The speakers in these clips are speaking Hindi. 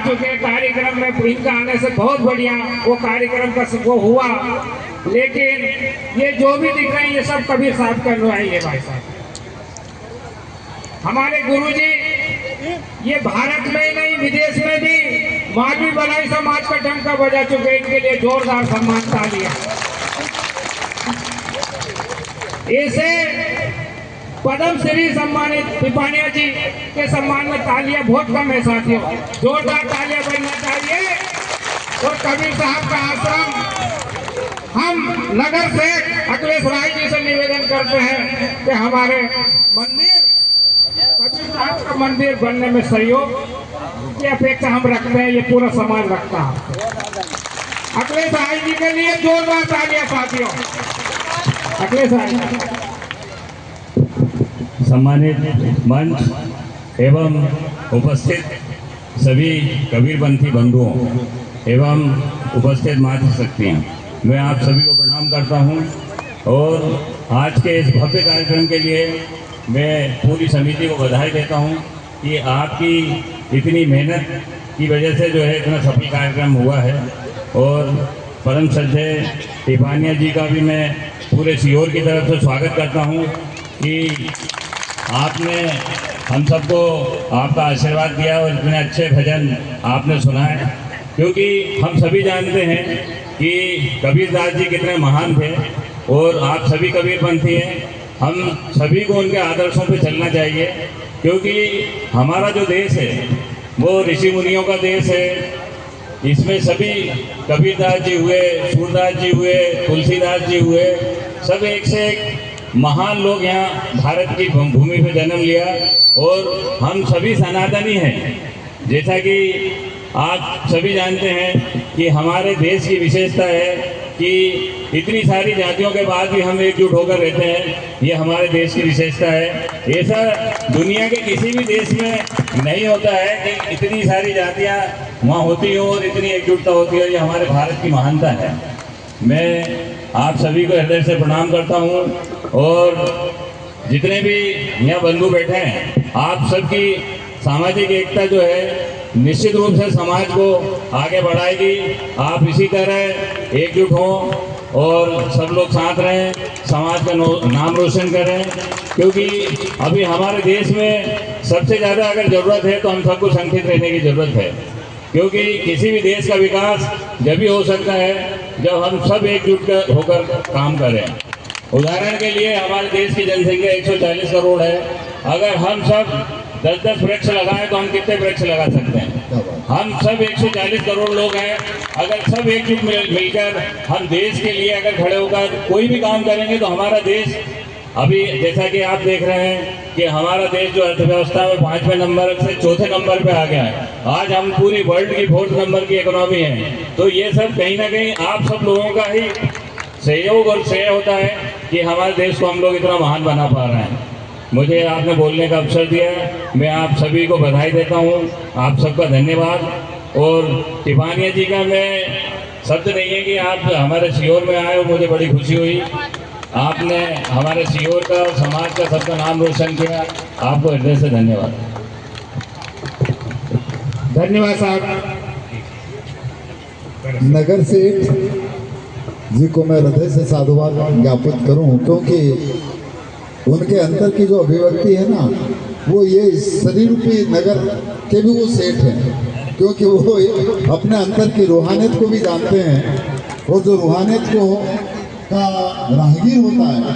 चुके कार्यक्रम में, इनका आने से बहुत बढ़िया वो कार्यक्रम का वो हुआ। लेकिन ये जो भी दिख रहे हैं ये सब कबीर साहब का अनुयायी है भाई साहब। हमारे गुरुजी ये भारत में ही नहीं विदेश में भी मालवी बलाई समाज का डंका बजा चुके। इनके लिए जोरदार सम्मान तालियां। ऐसे पद्म श्री सम्मानित टिपानिया जी के सम्मान में तालियां बहुत कम है साथियों, जोरदार तालियां बनना चाहिए। और कबीर साहब का आश्रम हम नगर से अखिलेश राय जी से निवेदन करते हैं कि हमारे मंदिर कबीर साहब का मंदिर बनने में सहयोग की अपेक्षा हम रखते हैं, ये पूरा समाज रखता है। अखिलेश राय जी के लिए जोरदार तालियां साथियों। अखिलेश राय सम्मानित मंच एवं उपस्थित सभी कबीरपंथी बंधुओं एवं उपस्थित मातृशक्तियाँ, मैं आप सभी को प्रणाम करता हूँ। और आज के इस भव्य कार्यक्रम के लिए मैं पूरी समिति को बधाई देता हूँ कि आपकी इतनी मेहनत की वजह से जो है इतना सफल कार्यक्रम हुआ है। और परम श्रद्धेय टिपानिया जी का भी मैं पूरे सीहोर की तरफ से स्वागत करता हूँ कि आपने हम सबको आपका आशीर्वाद दिया और इतने अच्छे भजन आपने सुनाए। क्योंकि हम सभी जानते हैं कि कबीरदास जी कितने महान थे और आप सभी कबीरपंथी हैं। हम सभी को उनके आदर्शों पे चलना चाहिए, क्योंकि हमारा जो देश है वो ऋषि मुनियों का देश है। इसमें सभी कबीरदास जी हुए, सूरदास जी हुए, तुलसीदास जी हुए, सब एक से एक महान लोग यहाँ भारत की भूमि पे जन्म लिया। और हम सभी सनातनी हैं। जैसा कि आप सभी जानते हैं कि हमारे देश की विशेषता है कि इतनी सारी जातियों के बाद भी हम एकजुट होकर रहते हैं, ये हमारे देश की विशेषता है। ऐसा दुनिया के किसी भी देश में नहीं होता है कि इतनी सारी जातियाँ वहाँ होती हो और इतनी एकजुटता होती है। ये हमारे भारत की महानता है। मैं आप सभी को हृदय से प्रणाम करता हूँ। और जितने भी यहाँ बंधु बैठे हैं, आप सबकी सामाजिक एकता जो है निश्चित रूप से समाज को आगे बढ़ाएगी। आप इसी तरह एकजुट हों और सब लोग साथ रहें, समाज का नाम रोशन करें। क्योंकि अभी हमारे देश में सबसे ज़्यादा अगर ज़रूरत है तो हम सबको संगठित रहने की ज़रूरत है। क्योंकि किसी भी देश का विकास जब भी हो सकता है जब हम सब एकजुट होकर काम करें। उदाहरण के लिए हमारे देश की जनसंख्या 140 करोड़ है। अगर हम सब 10-10 वृक्ष लगाएं तो हम कितने वृक्ष लगा सकते हैं? हम सब 140 करोड़ लोग हैं। अगर सब एकजुट मिलकर हम देश के लिए अगर खड़े होकर कोई भी काम करेंगे तो हमारा देश, अभी जैसा कि आप देख रहे हैं कि हमारा देश जो अर्थव्यवस्था में 5वें नंबर से 4थे नंबर पे आ गया है। आज हम पूरी वर्ल्ड की 4th नंबर की इकोनॉमी है। तो ये सब कहीं ना कहीं आप सब लोगों का ही सहयोग और श्रेय होता है कि हमारे देश को हम लोग इतना महान बना पा रहे हैं। मुझे आपने बोलने का अवसर दिया है, मैं आप सभी को बधाई देता हूँ। आप सबका धन्यवाद। और टिपानिया जी का मैं शब्द नहीं है कि आप हमारे सीहोर में आए और मुझे बड़ी खुशी हुई। आपने हमारे सीहोर का और समाज का सबका नाम रोशन किया। आपको हृदय से धन्यवाद। धन्यवाद साहब। नगर सेठ जी को मैं हृदय से साधुवाद ज्ञापित करूं, क्योंकि उनके अंदर की जो अभिव्यक्ति है ना, वो ये शरीर रूपी नगर के भी वो सेठ हैं। क्योंकि वो अपने अंदर की रूहानियत को भी जानते हैं और जो रूहानियत को का राहगीर होता है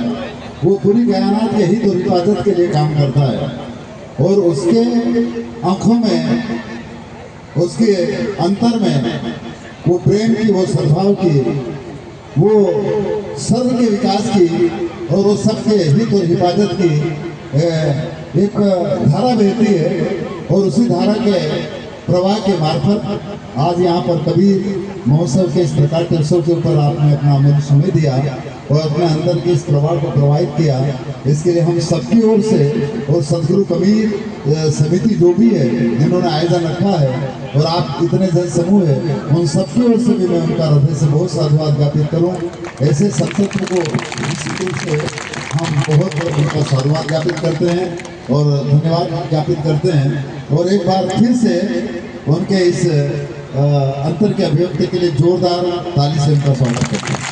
वो पूरी कायनात के हित और हिफाजत के लिए काम करता है। और उसके आँखों में, उसके अंतर में वो प्रेम की, वो सद्भाव की, वो सर्व के विकास की और वो सबके हित और हिफाजत की एक धारा बहती है। और उसी धारा के प्रवाह के मार्फत आज यहाँ पर कबीर महोत्सव के इस प्रकार के उत्सव के ऊपर आपने अपना अमूल्य समय दिया और अपने अंदर के इस प्रवाह को प्रवाहित किया। इसके लिए हम सबकी ओर से और सदगुरु कबीर समिति जो भी है जिन्होंने आयोजन रखा है और आप इतने जन समूह है, उन सबकी ओर से भी मैं उनका हृदय से बहुत साधुवाद ज्ञापित करूँ। ऐसे सत्संग को इस रूप से हम बहुत उनका साधुवाद ज्ञापित करते हैं। और धन्यवाद ज्ञापित करते हैं और एक बार फिर से उनके इस अंतर की अभिव्यक्ति के लिए जोरदार ताली से उनका स्वागत करते हैं।